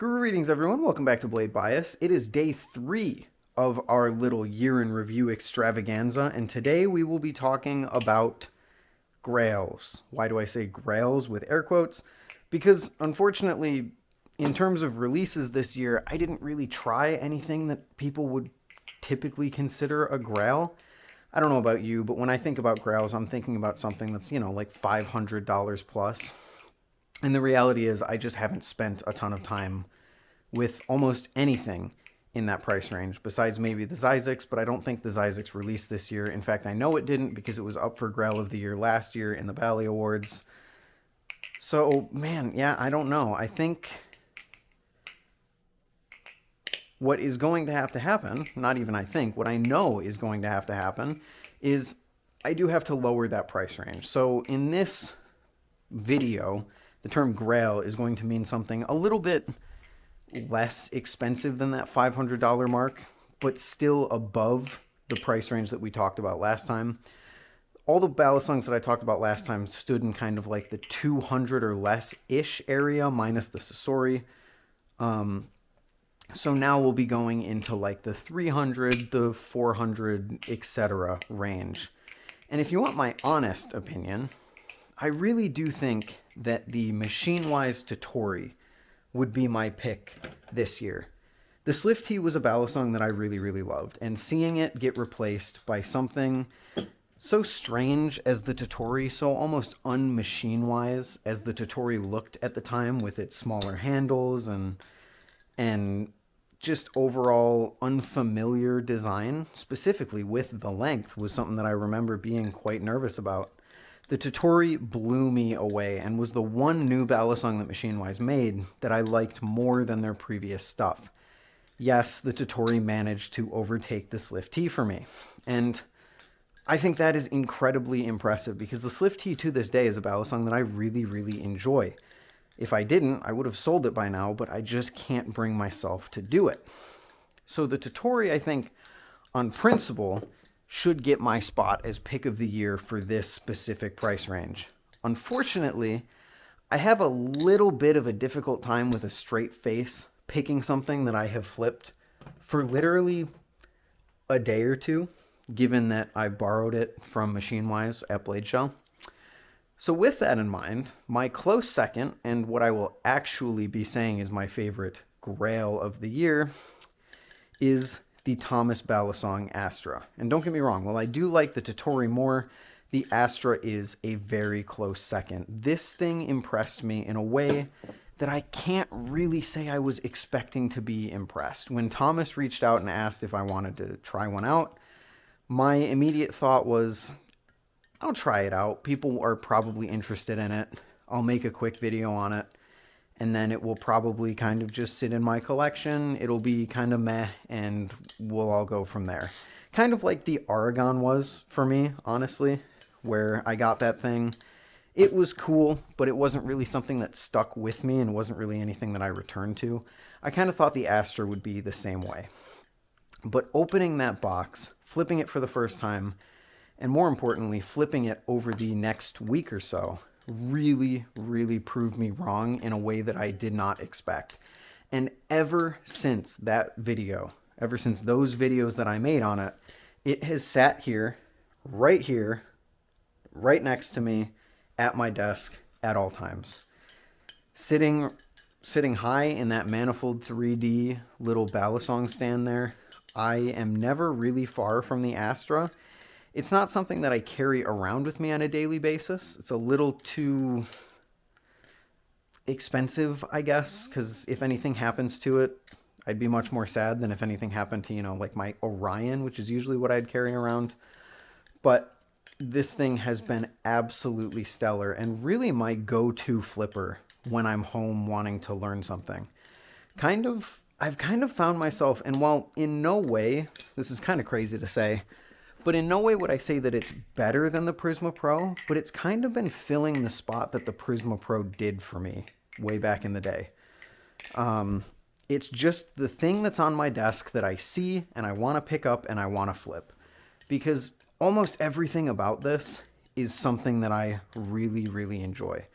Greetings, everyone. Welcome back to Blade Bias. It is day 3 of our little year in review extravaganza, and today we will be talking about grails. Why do I say grails with air quotes? Because unfortunately, in terms of releases this year, I didn't really try anything that people would typically consider a grail. I don't know about you, but when I think about grails, I'm thinking about something that's, like $500 plus. And the reality is, I just haven't spent a ton of time with almost anything in that price range, besides maybe the Zyzix, but I don't think the Zyzix released this year. In fact, I know it didn't because it was up for Grail of the Year last year in the Bally Awards. So, man, yeah, I don't know. I think what is going to have to happen, not even I think, what I know is going to happen, is I do have to lower that price range. So in this video, the term grail is going to mean something a little bit less expensive than that $500 mark, but still above the price range that we talked about last time. All the Balisongs that I talked about last time stood in kind of like the 200 or less-ish area, minus the Sasori. So now we'll be going into like the 300, the 400, etc. range. And if you want my honest opinion, I really do think that the Machine-Wise Totori would be my pick this year. The Slift Tea was a Balisong that I really, really loved, and seeing it get replaced by something so strange as the Totori, so almost un-Machine-Wise as the Totori looked at the time with its smaller handles and just overall unfamiliar design, specifically with the length, was something that I remember being quite nervous about. The Totori blew me away and was the one new Balisong that Machine-Wise made that I liked more than their previous stuff. Yes, the Totori managed to overtake the Slift Tea for me, and I think that is incredibly impressive because the Slift Tea to this day is a Balisong that I really, really enjoy. If I didn't, I would have sold it by now, but I just can't bring myself to do it. So the Totori, I think, on principle, should get my spot as pick of the year for this specific price range. Unfortunately, I have a little bit of a difficult time with a straight face picking something that I have flipped for literally a day or two, given that I borrowed it from Machine-Wise at Blade Shell. So with that in mind, my close second, and what I will actually be saying is my favorite grail of the year, is the Thomas Balisong Astra. And don't get me wrong, while I do like the Totori more, the Astra is a very close second. This thing impressed me in a way that I can't really say I was expecting to be impressed. When Thomas reached out and asked if I wanted to try one out, my immediate thought was, I'll try it out. People are probably interested in it. I'll make a quick video on it, and then it will probably kind of just sit in my collection. It'll be kind of meh, and we'll all go from there. Kind of like the Aragon was for me, honestly, where I got that thing. It was cool, but it wasn't really something that stuck with me and wasn't really anything that I returned to. I kind of thought the Astra would be the same way. But opening that box, flipping it for the first time, and more importantly, flipping it over the next week or so, really, really proved me wrong in a way that I did not expect. And ever since that video, ever since those videos that I made on it, it has sat here, right next to me, at my desk, at all times. Sitting high in that Manifold 3D little Balisong stand there, I am never really far from the Astra. It's not something that I carry around with me on a daily basis. It's a little too expensive, I guess, because if anything happens to it, I'd be much more sad than if anything happened to, like my Orion, which is usually what I'd carry around. But this thing has been absolutely stellar and really my go-to flipper when I'm home wanting to learn something. I've kind of found myself, and while in no way, this is kind of crazy to say, but in no way would I say that it's better than the Prisma Pro, but it's kind of been filling the spot that the Prisma Pro did for me way back in the day. It's just the thing that's on my desk that I see and I want to pick up and I want to flip. Because almost everything about this is something that I really, really enjoy.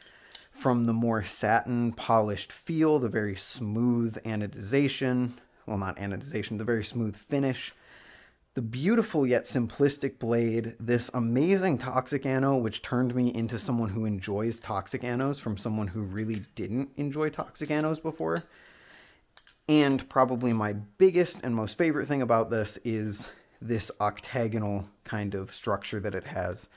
from the more satin polished feel, the very smooth anodization, well, not anodization, the very smooth finish, the beautiful yet simplistic blade, this amazing toxic ano, which turned me into someone who enjoys toxic anos from someone who really didn't enjoy toxic anos before. And probably my biggest and most favorite thing about this is this octagonal kind of structure that it has.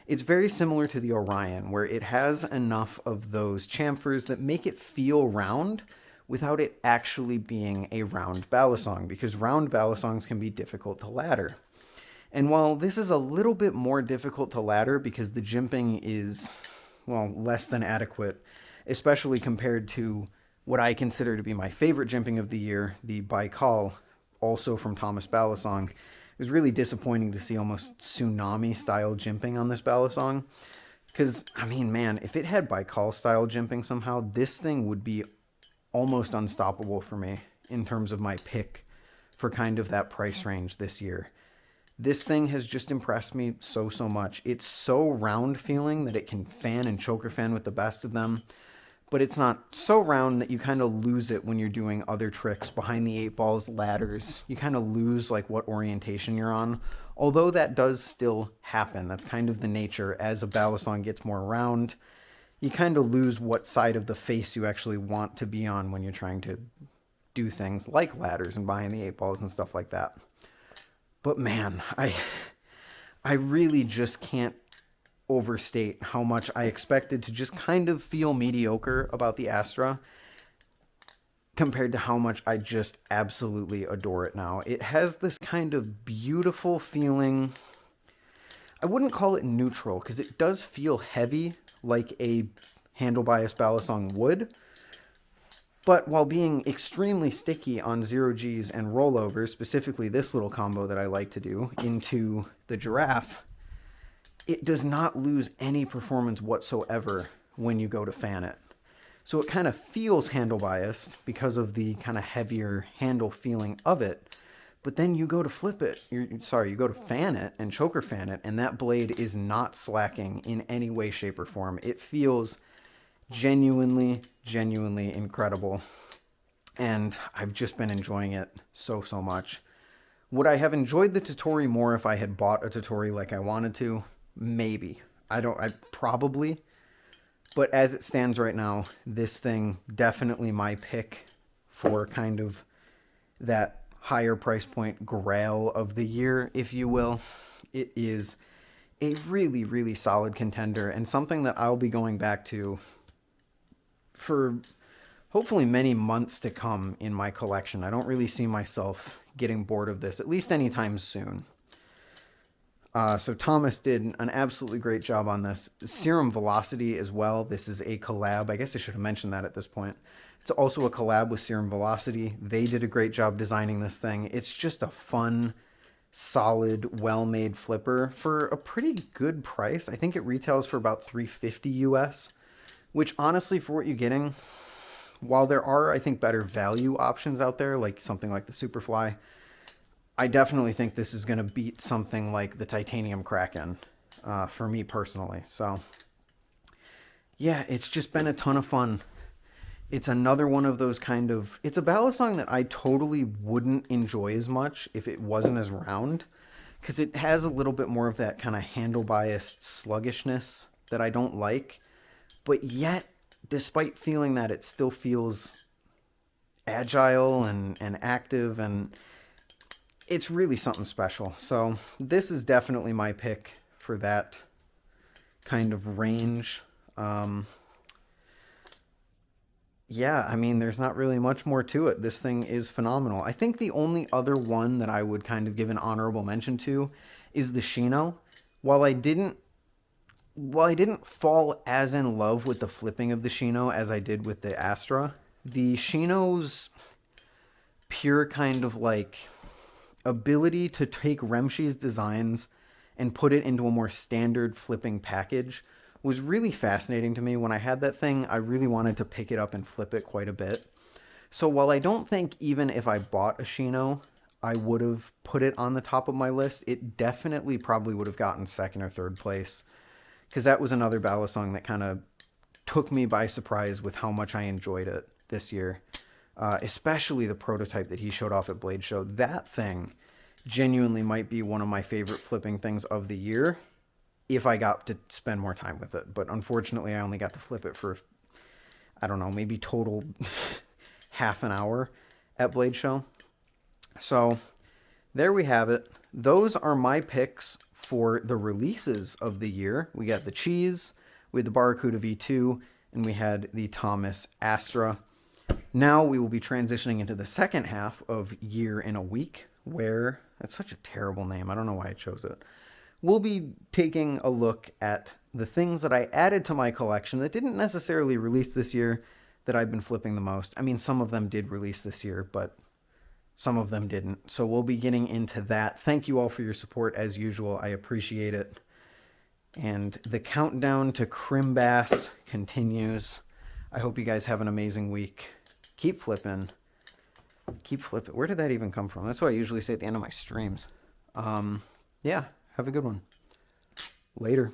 It's very similar to the Orion, where it has enough of those chamfers that make it feel round without it actually being a round balisong, because round balisongs can be difficult to ladder. And while this is a little bit more difficult to ladder because the jimping is, well, less than adequate, especially compared to what I consider to be my favorite jimping of the year, the Baikal, also from Thomas Balisong. It was really disappointing to see almost tsunami-style jimping on this balisong. Because, I mean, man, if it had Baikal-style jimping somehow, this thing would be almost unstoppable for me in terms of my pick for kind of that price range this year. This thing has just impressed me so much. It's so round feeling that it can fan and choker fan with the best of them, but it's not so round that you kind of lose it when you're doing other tricks behind the 8 balls, ladders. You kind of lose like what orientation you're on, although that does still happen. That's kind of the nature. As a balisong gets more round, you kind of lose what side of the face you actually want to be on when you're trying to do things like ladders and behind the 8 balls and stuff like that. But man, I really just can't overstate how much I expected to just kind of feel mediocre about the Astra compared to how much I just absolutely adore it now. It has this kind of beautiful feeling. I wouldn't call it neutral because it does feel heavy like a handle bias balisong would, but while being extremely sticky on 0Gs and rollovers, specifically this little combo that I like to do into the Giraffe, it does not lose any performance whatsoever when you go to fan it. So it kind of feels handle biased because of the kind of heavier handle feeling of it. But then you go to flip it, you go to fan it and choker fan it, and that blade is not slacking in any way, shape, or form. It feels genuinely incredible. And I've just been enjoying it so much. Would I have enjoyed the Totori more if I had bought a Totori like I wanted to? Maybe. I probably. But as it stands right now, this thing definitely my pick for kind of that higher price point grail of the year, if you will. It is a really solid contender and something that I'll be going back to for hopefully many months to come in my collection. I don't really see myself getting bored of this, at least anytime soon. So Thomas did an absolutely great job on this. Serum Velocity as well. This is a collab. I guess I should have mentioned that at this point. It's also a collab with Serum Velocity. They did a great job designing this thing. It's just a fun, solid, well-made flipper for a pretty good price. I think it retails for about $350 US, which honestly, for what you're getting, while there are, I think, better value options out there, like something like the Superfly, I definitely think this is going to beat something like the Titanium Kraken for me personally. So, yeah, it's just been a ton of fun. It's another one of those kind of... It's a balisong that I totally wouldn't enjoy as much if it wasn't as round, because it has a little bit more of that kind of handle-biased sluggishness that I don't like. But yet, despite feeling that, it still feels agile and active, and it's really something special. So this is definitely my pick for that kind of range. Yeah, I mean, there's not really much more to it. This thing is phenomenal. I think the only other one that I would kind of give an honorable mention to is the Shino. While I didn't fall as in love with the flipping of the Shino as I did with the Astra, the Shino's pure kind of like ability to take Remshi's designs and put it into a more standard flipping package was really fascinating to me. When I had that thing, I really wanted to pick it up and flip it quite a bit. So while I don't think even if I bought a Shino, I would have put it on the top of my list, it definitely probably would have gotten second or third place, because that was another balisong that kind of took me by surprise with how much I enjoyed it this year. Especially the prototype that he showed off at Blade Show. That thing genuinely might be one of my favorite flipping things of the year if I got to spend more time with it. But unfortunately, I only got to flip it for, I don't know, maybe total half an hour at Blade Show. So there we have it. Those are my picks for the releases of the year. We got the Cheese, we had the Barracuda V2, and we had the Thomas Astra. Now we will be transitioning into the second half of Year in a Week, where, that's such a terrible name, I don't know why I chose it. We'll be taking a look at the things that I added to my collection that didn't necessarily release this year that I've been flipping the most. I mean, some of them did release this year, but some of them didn't. So we'll be getting into that. Thank you all for your support as usual. I appreciate it. And the countdown to Crim Bass continues. I hope you guys have an amazing week. Keep flipping. Keep flipping. Where did that even come from? That's what I usually say at the end of my streams. Yeah, have a good one. Later.